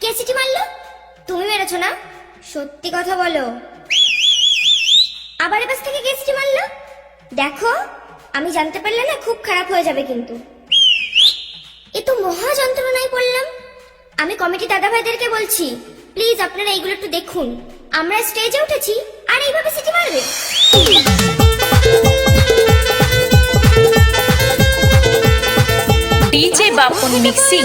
কে city মারলো? তুমি মেরেছো না? সত্যি কথা বলো। আবার এপাশ থেকে কে সিটি মারলো? দেখো, আমি জানতে পারলে না খুব খারাপ হয়ে যাবে কিন্তু। এ তো মহা যন্ত্রণায় পড়লাম। আমি কমিটি দাদা ভাইদেরকে বলছি, প্লিজ আপনারা এইগুলো একটু দেখুন। আমরা স্টেজে উঠেছি আর এইভাবে সিটি মারবে? DJ Bapan mixing.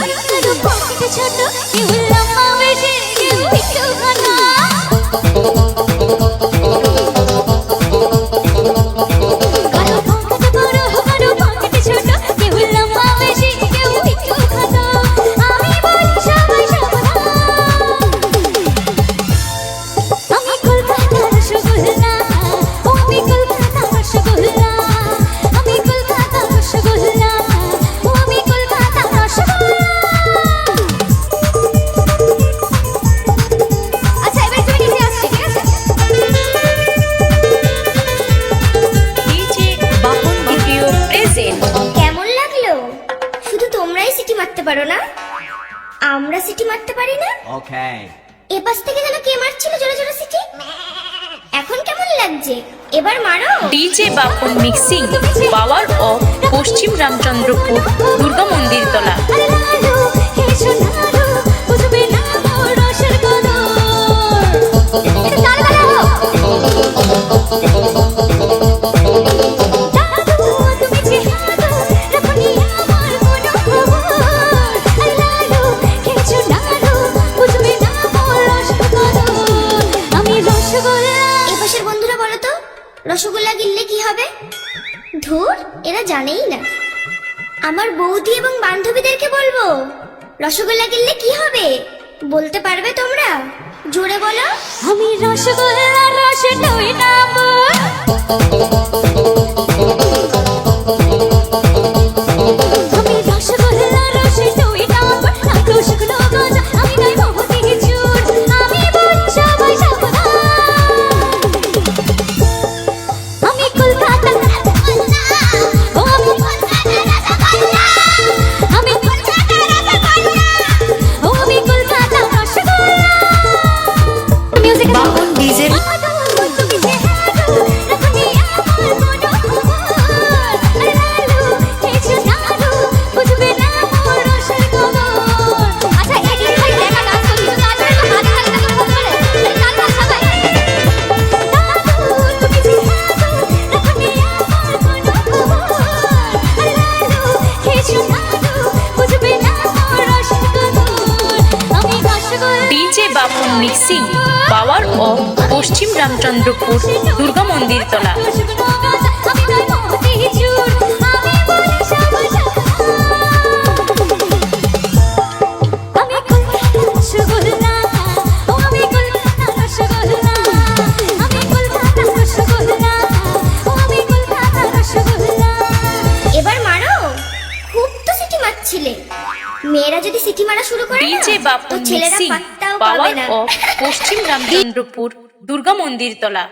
পারো না, আমরা সিটি মারতে পারি না। ওকে, এপাশ থেকে যেন কে মারছিল জোরে জোরে সিটি। এখন কেমন লাগছে? এবার মারো। DJ Bapan mixing, power of পশ্চিম রামচন্দ্রপুর দুর্গা মন্দির তলা। রসগোল্লা গিললে কি হবে? ধুর, এরা জানেই না। আমার বৌদি এবং বান্ধবীদেরকে বলবো, রসগোল্লা গিললে কি হবে বলতে পারবে তোমরা? জোরে বলো। আমি রসগোল্লা রসে টই নামো, আমি রসগোল্লা রসে টই নামো, নাকো শুকনো গজা, আমি নাই মহতি চুর, আমি বলি সবাই সাবধান। আমি কলকাতা ও আমি কলকাতা, আমি কলকাতা ও আমি Kolkata rasgulla. Music Bapan DJ. DJ Bapan mixing, power of পশ্চিম রামচন্দ্রপুর দুর্গা মন্দির তলা। এবার মারো। খুব তো সিটি মারছিলে। মেয়েরা যদি সিটি মারা শুরু করে ডিজে না, তো বাপন ছেলেরা মিক্সিং, পাত্তাও পাবে পাওয়ার না। অফ পশ্চিম রামচন্দ্রপুর দুর্গা মন্দির তলা।